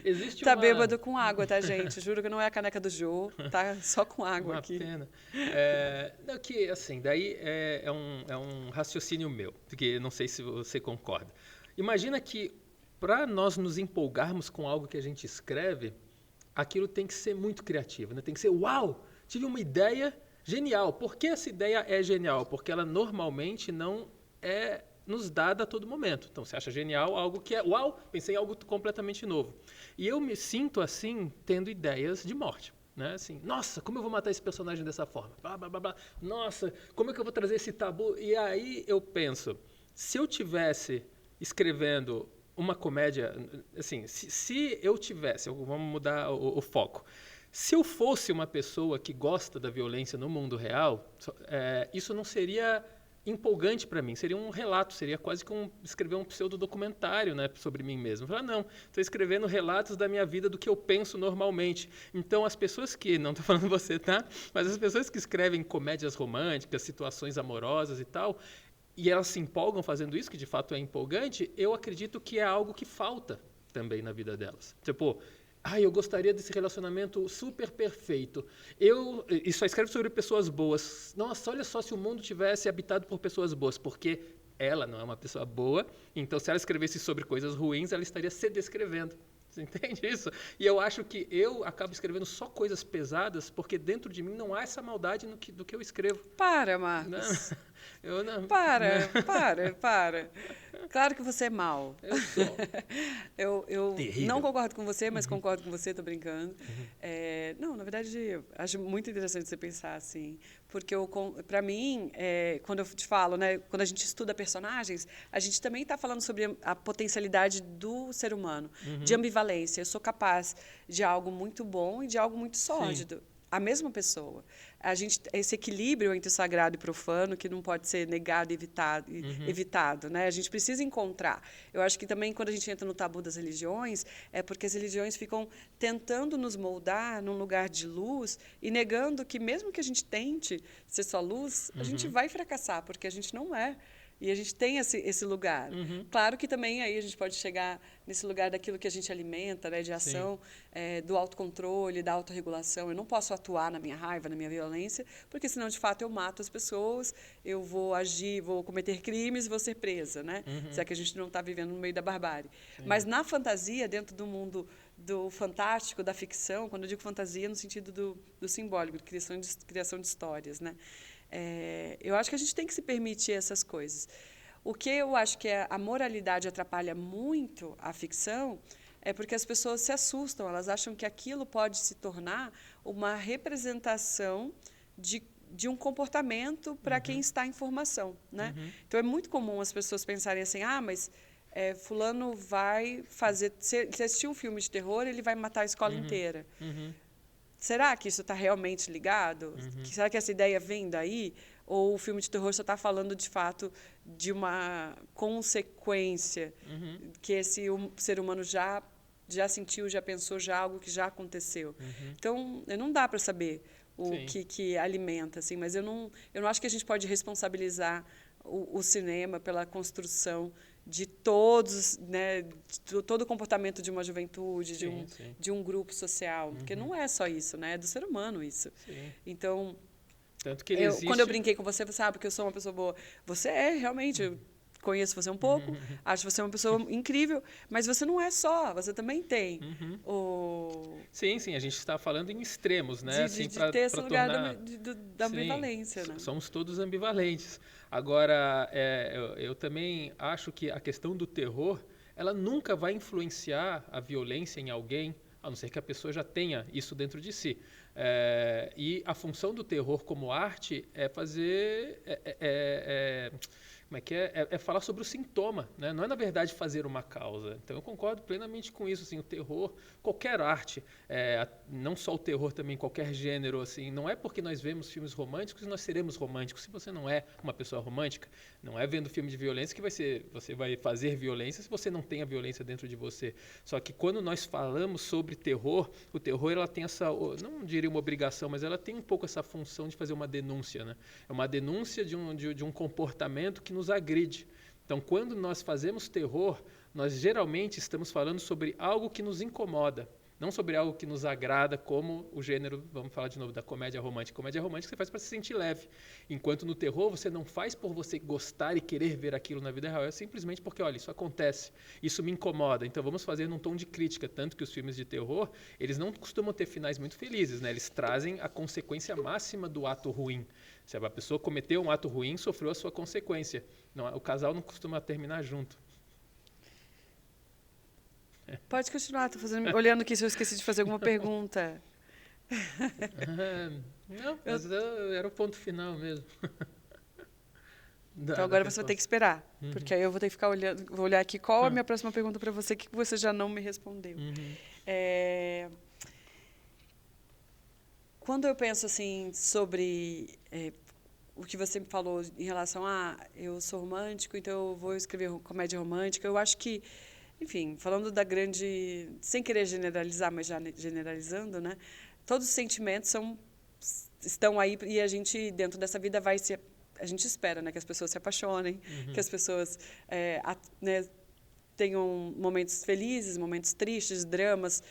existe tá bêbado com água, tá, gente? Juro que não é a caneca do Jô, tá só com água uma aqui. Pena. Não, que, assim, daí é um raciocínio meu, porque não sei se você concorda. Imagina que, para nós nos empolgarmos com algo que a gente escreve, aquilo tem que ser muito criativo, né? Tem que ser, uau, tive uma ideia genial. Por que essa ideia é genial? Porque ela normalmente não é nos dada a todo momento. Então, você acha genial algo que é, uau, pensei em algo completamente novo. E eu me sinto, assim, tendo ideias de morte. Né? Assim, nossa, como eu vou matar esse personagem dessa forma? Blá, blá, blá, blá. Nossa, como é que eu vou trazer esse tabu? E aí eu penso, se eu tivesse escrevendo uma comédia, assim, se eu tivesse, vamos mudar o foco, se eu fosse uma pessoa que gosta da violência no mundo real, isso não seria empolgante para mim, seria um relato, seria quase como escrever um pseudodocumentário, né, sobre mim mesmo. Falar, não, estou escrevendo relatos da minha vida, do que eu penso normalmente. Então, as pessoas que, não estou falando você, tá? Mas as pessoas que escrevem comédias românticas, situações amorosas e tal, e elas se empolgam fazendo isso, que de fato é empolgante, eu acredito que é algo que falta também na vida delas. Tipo, eu gostaria desse relacionamento super perfeito. E só escreve sobre pessoas boas. Nossa, olha só se o mundo tivesse habitado por pessoas boas, porque ela não é uma pessoa boa, então se ela escrevesse sobre coisas ruins, ela estaria se descrevendo. Você entende isso? E eu acho que eu acabo escrevendo só coisas pesadas, porque dentro de mim não há essa maldade do que eu escrevo. Para, Marcos. Eu não. Para. Claro que você é mau. Eu sou. Eu Terrível. não concordo com você, mas concordo com você, tô brincando. Não, na verdade, eu acho muito interessante você pensar assim, porque para mim, quando eu te falo, né, quando a gente estuda personagens, a gente também está falando sobre a potencialidade do ser humano, de ambivalência. Eu sou capaz de algo muito bom e de algo muito sórdido. A mesma pessoa. Esse equilíbrio entre o sagrado e o profano, que não pode ser negado e evitado, né? A gente precisa encontrar. Eu acho que também, quando a gente entra no tabu das religiões, é porque as religiões ficam tentando nos moldar num lugar de luz e negando que, mesmo que a gente tente ser só luz, a gente vai fracassar, porque a gente não é. E a gente tem esse lugar. Claro que também aí a gente pode chegar nesse lugar daquilo que a gente alimenta, né, de ação, do autocontrole, da autorregulação. Eu não posso atuar na minha raiva, na minha violência, porque senão, de fato, eu mato as pessoas, eu vou agir, vou cometer crimes e vou ser presa, né? Se é que a gente não está vivendo no meio da barbárie. Mas na fantasia, dentro do mundo do fantástico, da ficção, quando eu digo fantasia, no sentido do simbólico, de criação de histórias, né? Eu acho que a gente tem que se permitir essas coisas. O que eu acho que a moralidade atrapalha muito a ficção é porque as pessoas se assustam, elas acham que aquilo pode se tornar uma representação de um comportamento para quem está em formação, né? Então, é muito comum as pessoas pensarem assim, mas fulano vai fazer... Se assistir um filme de terror, ele vai matar a escola inteira. Será que isso está realmente ligado? Será que essa ideia vem daí? Ou o filme de terror só está falando, de fato, de uma consequência que esse ser humano já sentiu, já pensou, já algo que já aconteceu? Então, não dá para saber o que alimenta, assim, mas eu não acho que a gente pode responsabilizar o cinema pela construção de todos, né, de todo o comportamento de uma juventude, de um grupo social, porque não é só isso, né, é do ser humano isso. Então, tanto que existe... quando eu brinquei com você sabe que eu sou uma pessoa boa. Você é, realmente, eu conheço você um pouco, acho você uma pessoa incrível, mas você não é só, você também tem Sim, a gente está falando em extremos, né? De ter esse lugar da ambivalência, né? Somos todos ambivalentes. Agora, eu também acho que a questão do terror, ela nunca vai influenciar a violência em alguém, a não ser que a pessoa já tenha isso dentro de si. E a função do terror como arte é fazer... como é que é? É falar sobre o sintoma, né? Não é, na verdade, fazer uma causa. Então, eu concordo plenamente com isso. Assim, o terror, qualquer arte, não só o terror, também qualquer gênero, assim, não é porque nós vemos filmes românticos que nós seremos românticos. Se você não é uma pessoa romântica, não é vendo filme de violência que você vai fazer violência se você não tem a violência dentro de você. Só que quando nós falamos sobre terror, o terror ela tem essa, não diria uma obrigação, mas ela tem um pouco essa função de fazer uma denúncia, né? É uma denúncia de um comportamento que nos agride. Então, quando nós fazemos terror, nós geralmente estamos falando sobre algo que nos incomoda, não sobre algo que nos agrada, como o gênero, vamos falar de novo, da comédia romântica. Comédia romântica você faz para se sentir leve, enquanto no terror você não faz por você gostar e querer ver aquilo na vida real, é simplesmente porque, olha, isso acontece, isso me incomoda, então vamos fazer num tom de crítica, tanto que os filmes de terror, eles não costumam ter finais muito felizes, né? Eles trazem a consequência máxima do ato ruim. Se a pessoa cometeu um ato ruim, sofreu a sua consequência. Não, o casal não costuma terminar junto. Pode continuar, tô olhando aqui se eu esqueci de fazer alguma pergunta. Não, mas era o ponto final mesmo. Então agora você vai ter que esperar, porque aí eu vou ter que ficar olhando, vou olhar aqui qual é a minha próxima pergunta para você, que você já não me respondeu. Quando eu penso assim sobre o que você me falou em relação a eu sou romântico, então eu vou escrever comédia romântica, eu acho que, enfim, falando da grande, sem querer generalizar, mas já generalizando, né? Todos os sentimentos estão aí e a gente, dentro dessa vida, a gente espera, né, que as pessoas se apaixonem, que as pessoas né, tenham momentos felizes, momentos tristes, dramas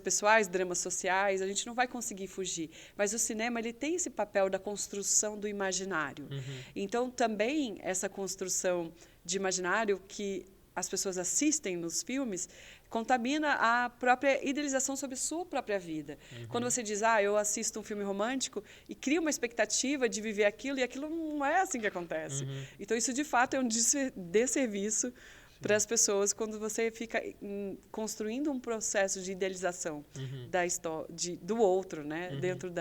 pessoais, dramas sociais. A gente não vai conseguir fugir. Mas o cinema ele tem esse papel da construção do imaginário. Então, também, essa construção de imaginário que as pessoas assistem nos filmes contamina a própria idealização sobre sua própria vida. Quando você diz, eu assisto um filme romântico e cria uma expectativa de viver aquilo, e aquilo não é assim que acontece. Então, isso, de fato, é um desserviço para as pessoas quando você fica construindo um processo de idealização da história, do outro, né? Dentro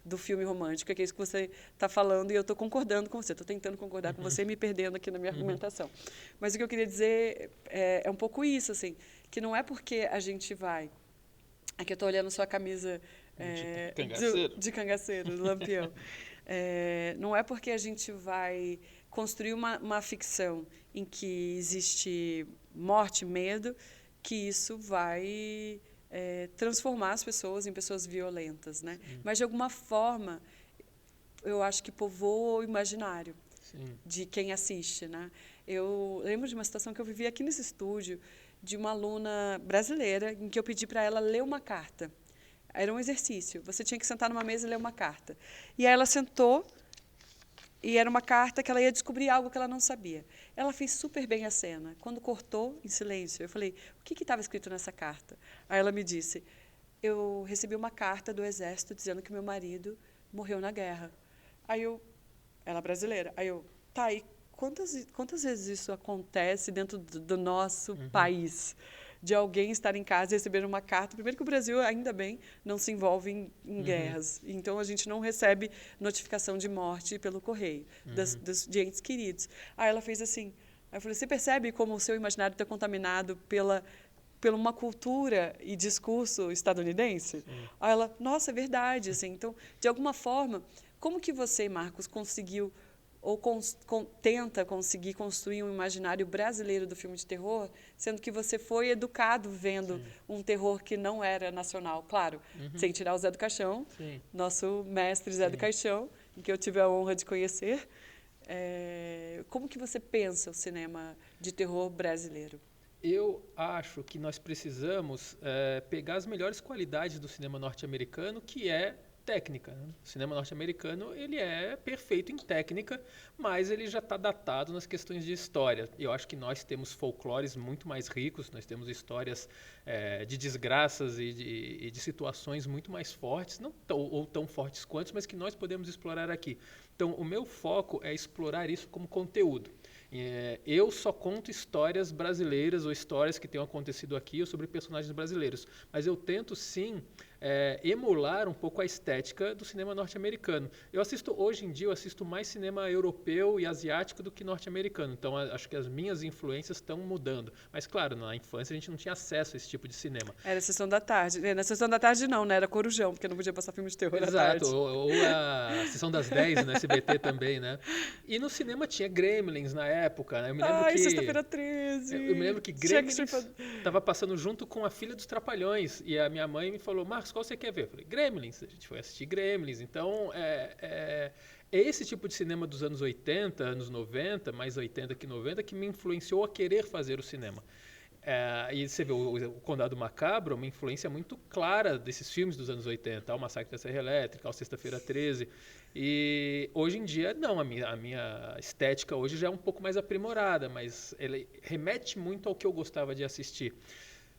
do filme romântico, que é isso que você está falando, e eu estou concordando com você, estou tentando concordar com você, me perdendo aqui na minha argumentação. Mas o que eu queria dizer é um pouco isso, assim, que não é porque a gente vai... Aqui eu estou olhando sua camisa de cangaceiro, do Lampião. Não é porque a gente vai construir uma ficção em que existe morte, medo, que isso vai transformar as pessoas em pessoas violentas, né? Mas, de alguma forma, eu acho que povoa o imaginário de quem assiste, né? Eu lembro de uma situação que eu vivi aqui nesse estúdio, de uma aluna brasileira, em que eu pedi para ela ler uma carta. Era um exercício. Você tinha que sentar numa mesa e ler uma carta. E aí ela sentou, e era uma carta que ela ia descobrir algo que ela não sabia. Ela fez super bem a cena. Quando cortou, em silêncio, eu falei, o que estava escrito nessa carta? Aí ela me disse, eu recebi uma carta do Exército dizendo que meu marido morreu na guerra. Ela é brasileira. Aí eu, tá, e quantas vezes isso acontece dentro do nosso país? De alguém estar em casa e receber uma carta. Primeiro que o Brasil, ainda bem, não se envolve em guerras. Então, a gente não recebe notificação de morte pelo correio, de entes queridos. Aí ela fez assim. Aí eu falei, você percebe como o seu imaginário está contaminado pela uma cultura e discurso estadunidense? Aí ela, nossa, é verdade. Assim, então, de alguma forma, como que você, Marcos, conseguiu ou tenta conseguir construir um imaginário brasileiro do filme de terror, sendo que você foi educado vendo um terror que não era nacional, claro, sem tirar o Zé do Caixão, nosso mestre Zé do Caixão, em que eu tive a honra de conhecer. Como que você pensa o cinema de terror brasileiro? Eu acho que nós precisamos pegar as melhores qualidades do cinema norte-americano, que é técnica. Né? O cinema norte-americano ele é perfeito em técnica, mas ele já está datado nas questões de história. Eu acho que nós temos folclores muito mais ricos, nós temos histórias de desgraças e de situações muito mais fortes, não tão fortes quanto, mas que nós podemos explorar aqui. Então, o meu foco é explorar isso como conteúdo. Eu só conto histórias brasileiras ou histórias que tenham acontecido aqui ou sobre personagens brasileiros, mas eu tento sim emular um pouco a estética do cinema norte-americano. Hoje em dia eu assisto mais cinema europeu e asiático do que norte-americano, então acho que as minhas influências estão mudando. Mas claro, na infância a gente não tinha acesso a esse tipo de cinema. Era a Sessão da Tarde. Na Sessão da Tarde não, né? Era Corujão, porque não podia passar filme de terror à tarde. Exato, ou a Sessão das 10 no SBT também, né? E no cinema tinha Gremlins na época, né? Eu me lembro que Sexta-feira 13. Eu me lembro que Gremlins estava passando junto com A Filha dos Trapalhões, e a minha mãe me falou, Marcos, qual você quer ver? Eu falei, Gremlins. A gente foi assistir Gremlins. Então, é esse tipo de cinema dos anos 80, anos 90, mais 80 que 90, que me influenciou a querer fazer o cinema. E você vê o Condado Macabro, uma influência muito clara desses filmes dos anos 80, o Massacre da Serra Elétrica, o Sexta-feira 13. E hoje em dia, não, a minha estética hoje já é um pouco mais aprimorada, mas ele remete muito ao que eu gostava de assistir.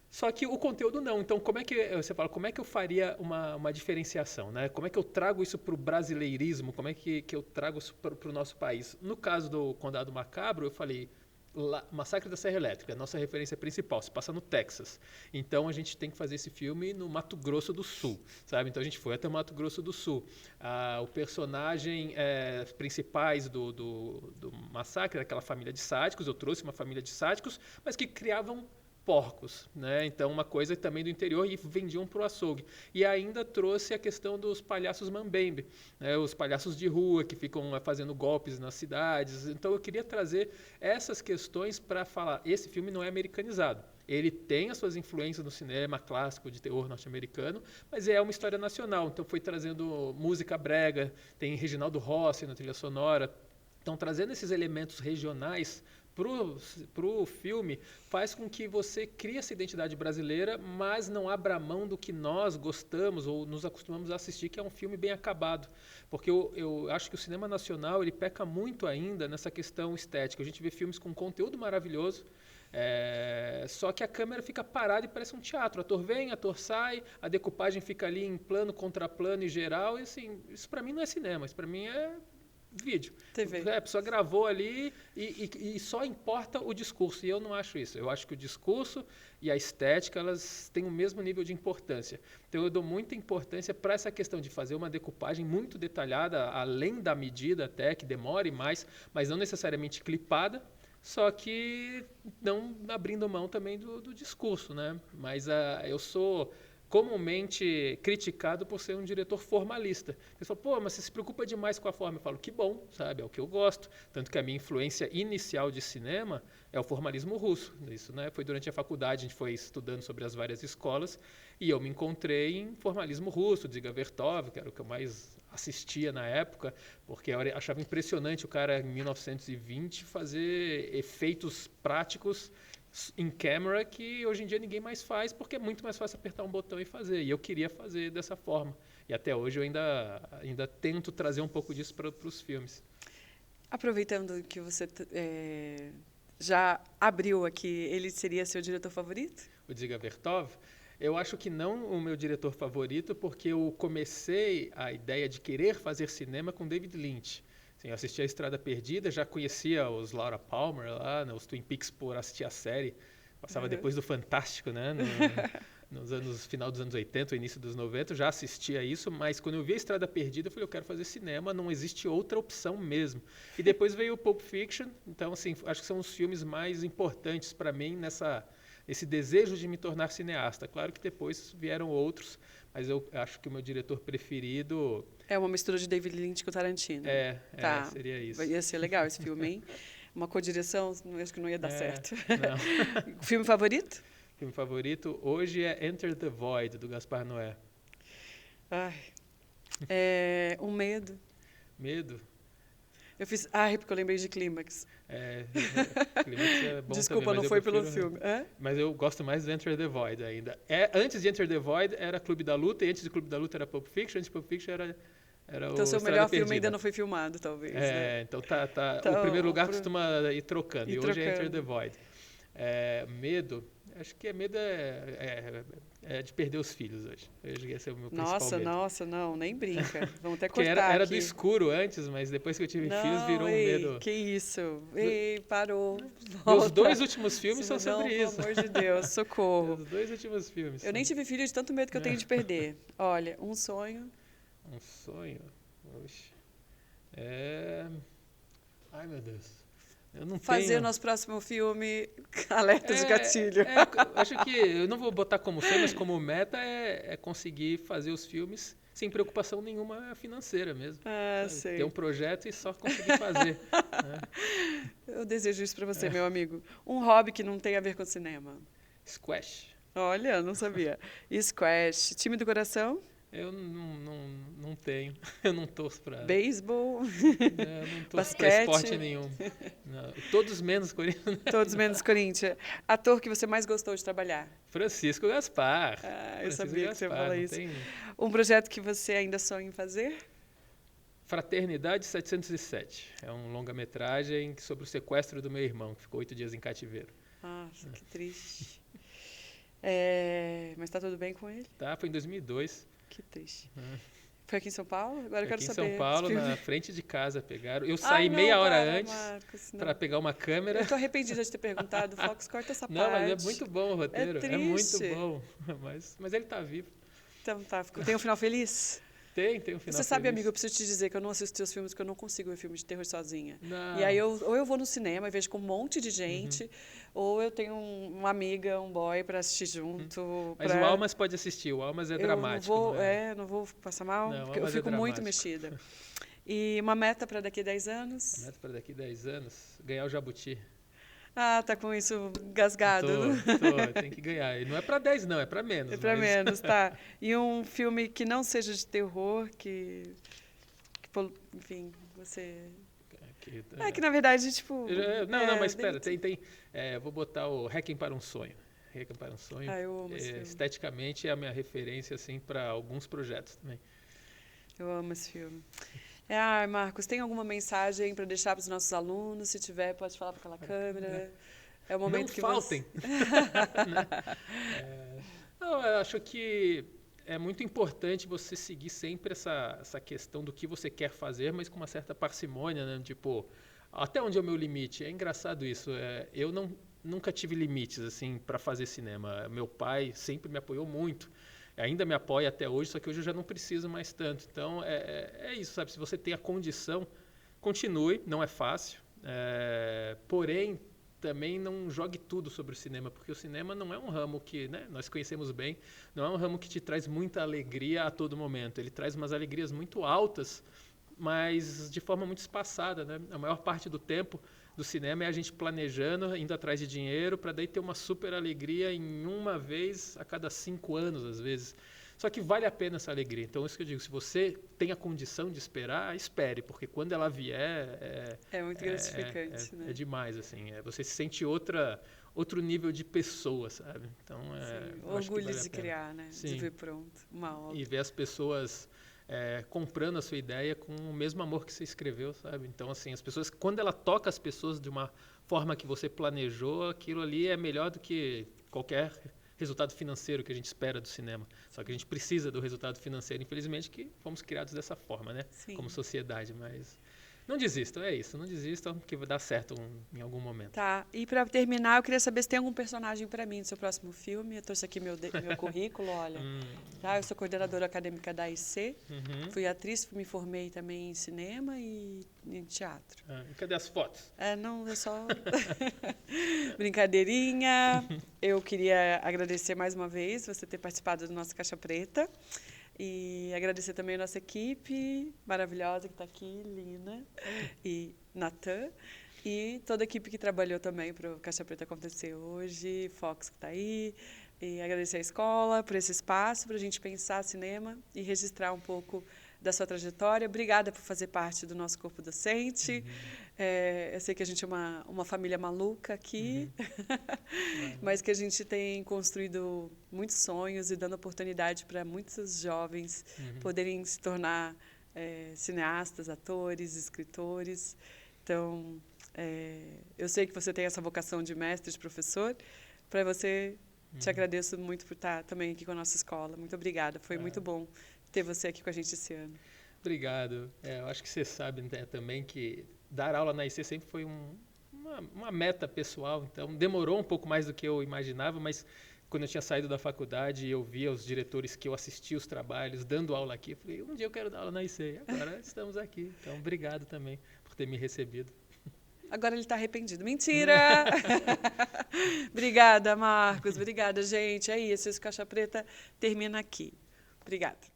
Só que o conteúdo não. Então, como é que eu faria uma diferenciação? Né? Como é que eu trago isso para o brasileirismo? Como é que eu trago isso para o nosso país? No caso do Condado Macabro, eu falei, Massacre da Serra Elétrica, a nossa referência principal, se passa no Texas. Então, a gente tem que fazer esse filme no Mato Grosso do Sul, sabe? Então, a gente foi até o Mato Grosso do Sul. O personagem principais do Massacre era aquela família de sádicos. Eu trouxe uma família de sádicos, mas que criavam porcos, né? Então uma coisa também do interior, e vendiam para o açougue. E ainda trouxe a questão dos palhaços mambembe, né? Os palhaços de rua que ficam fazendo golpes nas cidades. Então eu queria trazer essas questões para falar, esse filme não é americanizado. Ele tem as suas influências no cinema clássico de terror norte-americano, mas é uma história nacional. Então foi trazendo música brega, tem Reginaldo Rossi na trilha sonora. Então trazendo esses elementos regionais pro filme faz com que você crie essa identidade brasileira, mas não abra mão do que nós gostamos ou nos acostumamos a assistir, que é um filme bem acabado. Porque eu acho que o cinema nacional ele peca muito ainda nessa questão estética. A gente vê filmes com conteúdo maravilhoso, Só que a câmera fica parada e parece um teatro. O ator vem, o ator sai, a decupagem fica ali em plano, contraplano e geral. E assim, isso para mim não é cinema, isso para mim é vídeo. TV. A pessoa gravou ali e só importa o discurso. E eu não acho isso. Eu acho que o discurso e a estética, elas têm o mesmo nível de importância. Então eu dou muita importância para essa questão de fazer uma decupagem muito detalhada, além da medida até, que demore mais, mas não necessariamente clipada, só que não abrindo mão também do discurso, né? Mas eu sou comumente criticado por ser um diretor formalista. Eles falam, pô, mas você se preocupa demais com a forma. Eu falo, que bom, sabe? É o que eu gosto. Tanto que a minha influência inicial de cinema é o formalismo russo. Isso, né? Foi durante a faculdade, a gente foi estudando sobre as várias escolas e eu me encontrei em formalismo russo, Dziga Vertov, que era o que eu mais assistia na época, porque eu achava impressionante o cara, em 1920, fazer efeitos práticos em camera que hoje em dia ninguém mais faz, porque é muito mais fácil apertar um botão e fazer. E eu queria fazer dessa forma. E até hoje eu ainda tento trazer um pouco disso para os filmes. Aproveitando que você já abriu aqui, ele seria seu diretor favorito? O Dziga Vertov, eu acho que não o meu diretor favorito, porque eu comecei a ideia de querer fazer cinema com David Lynch. Assim, eu assistia a Estrada Perdida, já conhecia os Laura Palmer lá, né, os Twin Peaks por assistir a série. Passava depois do Fantástico, né? Final dos anos 80, início dos 90, eu já assistia isso, mas quando eu vi a Estrada Perdida, eu falei, eu quero fazer cinema, não existe outra opção mesmo. E depois veio o Pulp Fiction, então assim, acho que são os filmes mais importantes para mim esse desejo de me tornar cineasta. Claro que depois vieram outros, mas eu acho que o meu diretor preferido... É uma mistura de David Lynch com Tarantino. Tá. Seria isso. Ia ser legal esse filme, hein? Uma co-direção, acho que não ia dar certo. Não. Filme favorito? Filme favorito hoje é Enter the Void, do Gaspar Noé. Ai. Um medo. Medo? Eu fiz... porque eu lembrei de Clímax. Clímax é bom. Desculpa, também, não foi pelo filme. Mas eu gosto mais do Enter the Void ainda. Antes de Enter the Void era Clube da Luta, e antes de Clube da Luta era Pulp Fiction, antes de Pulp Fiction era então, seu melhor filme ainda não foi filmado, talvez. Então o primeiro lugar costuma ir trocando, e hoje é Enter the Void. Medo, acho que medo é de perder os filhos hoje. Hoje esse é o meu principal medo. Nossa, não, nem brinca. Vamos até cortar era aqui. Do escuro antes, mas depois que eu tive filhos virou um medo. Que isso? Parou. Os 2 últimos filmes são sobre isso. Pelo amor de Deus, socorro. Os 2 últimos filmes. Eu nem tive filho de tanto medo que eu tenho de perder. Olha, um sonho. Um sonho? Oxe. Ai, meu Deus. Eu não Fazer tenho... o nosso próximo filme Alerta de Gatilho. Acho que eu não vou botar como sonho, mas como meta é conseguir fazer os filmes sem preocupação nenhuma financeira mesmo. Sei. Ter um projeto e só conseguir fazer. Eu desejo isso para você, meu amigo. Um hobby que não tem a ver com cinema. Squash. Olha, não sabia. Squash. Time do coração? Eu não tenho. Eu não torço para... Beisebol? Eu não torço para esporte nenhum. Não. Todos menos Corinthians. Todos menos Corinthians. Ator que você mais gostou de trabalhar? Francisco Gaspar. Eu sabia que você ia falar isso. Um projeto que você ainda sonha em fazer? Fraternidade 707. É um longa-metragem sobre o sequestro do meu irmão, que ficou 8 dias em cativeiro. Nossa, que triste. Mas tá tudo bem com ele? Tá, foi em 2002. Que triste. Foi aqui em São Paulo? Agora eu quero saber. Aqui em São Paulo, na frente de casa, pegaram. Eu saí meia hora antes para pegar uma câmera. Eu tô arrependida de ter perguntado. Fox, corta essa parte. Não, mas é muito bom o roteiro. É muito bom. Mas ele tá vivo. Então tá. Tem um final feliz? Tem um final feliz. Você sabe, amigo, eu preciso te dizer que eu não assisto seus filmes, porque eu não consigo ver filme de terror sozinha. Não. E aí ou eu vou no cinema e vejo com um monte de gente, ou eu tenho uma amiga, um boy para assistir junto. Mas o Almas pode assistir, o Almas é dramático. Não vou passar mal, não, porque eu fico muito mexida. E uma meta para daqui a 10 anos? Uma meta para daqui a 10 anos? Ganhar o Jabuti. Tá com isso gasgado. Tem que ganhar. E não é para 10 não, é para menos. É para menos, tá. E um filme que não seja de terror, enfim, você... que na verdade, tipo... Mas espera, vou botar o Requiem para um Sonho. Requiem para um Sonho. Eu amo esse filme. Esteticamente é a minha referência, assim, para alguns projetos também. Eu amo esse filme. Marcos, tem alguma mensagem para deixar para os nossos alunos? Se tiver, pode falar para aquela câmera. É o Não momento que faltem. Né? Não, eu acho que é muito importante você seguir sempre essa questão do que você quer fazer, mas com uma certa parcimônia, né? Tipo, até onde é o meu limite? É engraçado isso. Eu nunca tive limites assim para fazer cinema. Meu pai sempre me apoiou muito. Ainda me apoia até hoje, só que hoje eu já não preciso mais tanto. Então, é isso, sabe? Se você tem a condição, continue. Não é fácil. Porém, também não jogue tudo sobre o cinema, porque o cinema não é um ramo que, né, nós conhecemos bem, não é um ramo que te traz muita alegria a todo momento. Ele traz umas alegrias muito altas, mas de forma muito espaçada, né? A maior parte do tempo do cinema é a gente planejando, indo atrás de dinheiro, para daí ter uma super alegria em uma vez a cada 5 anos, às vezes. Só que vale a pena essa alegria. Então, é isso que eu digo, se você tem a condição de esperar, espere, porque quando ela vier, É muito gratificante, né? é demais, assim. Você se sente outro nível de pessoa, sabe? Então, Sim, o eu acho que orgulho vale a de pena. criar, né? De Sim. ver pronto uma obra. E ver as pessoas comprando a sua ideia com o mesmo amor que você escreveu, sabe? Então, assim, as pessoas, quando ela toca as pessoas de uma forma que você planejou, aquilo ali é melhor do que qualquer resultado financeiro que a gente espera do cinema. Só que a gente precisa do resultado financeiro, infelizmente, que fomos criados dessa forma, né? Sim. Como sociedade, mas não desistam, é isso. Não desistam, que vai dar certo em algum momento. Tá, e para terminar, eu queria saber se tem algum personagem para mim no seu próximo filme. Eu trouxe aqui meu currículo, olha. Tá, eu sou coordenadora acadêmica da IC, fui atriz, me formei também em cinema e em teatro. E cadê as fotos? Não, é só brincadeirinha. Eu queria agradecer mais uma vez você ter participado do nosso Caixa Preta. E agradecer também a nossa equipe maravilhosa que está aqui, Lina e Natan. E toda a equipe que trabalhou também para o Caixa Preta acontecer hoje, Fox que está aí. E agradecer a escola por esse espaço, para a gente pensar cinema e registrar um pouco da sua trajetória. Obrigada por fazer parte do nosso corpo docente. Eu sei que a gente é uma família maluca aqui, mas que a gente tem construído muitos sonhos e dando oportunidade para muitos jovens poderem se tornar cineastas, atores, escritores. Então, eu sei que você tem essa vocação de mestre, de professor. Para você, te agradeço muito por estar também aqui com a nossa escola. Muito obrigada. Foi muito bom ter você aqui com a gente esse ano. Obrigado. Eu acho que você sabe, né, também que dar aula na IC sempre foi uma meta pessoal. Então, demorou um pouco mais do que eu imaginava, mas quando eu tinha saído da faculdade e eu via os diretores que eu assistia os trabalhos, dando aula aqui, eu falei, um dia eu quero dar aula na IC. E agora estamos aqui. Então, obrigado também por ter me recebido. Agora ele está arrependido. Mentira! Obrigada, Marcos. Obrigada, gente. É isso. Esse Caixa Preta termina aqui. Obrigada.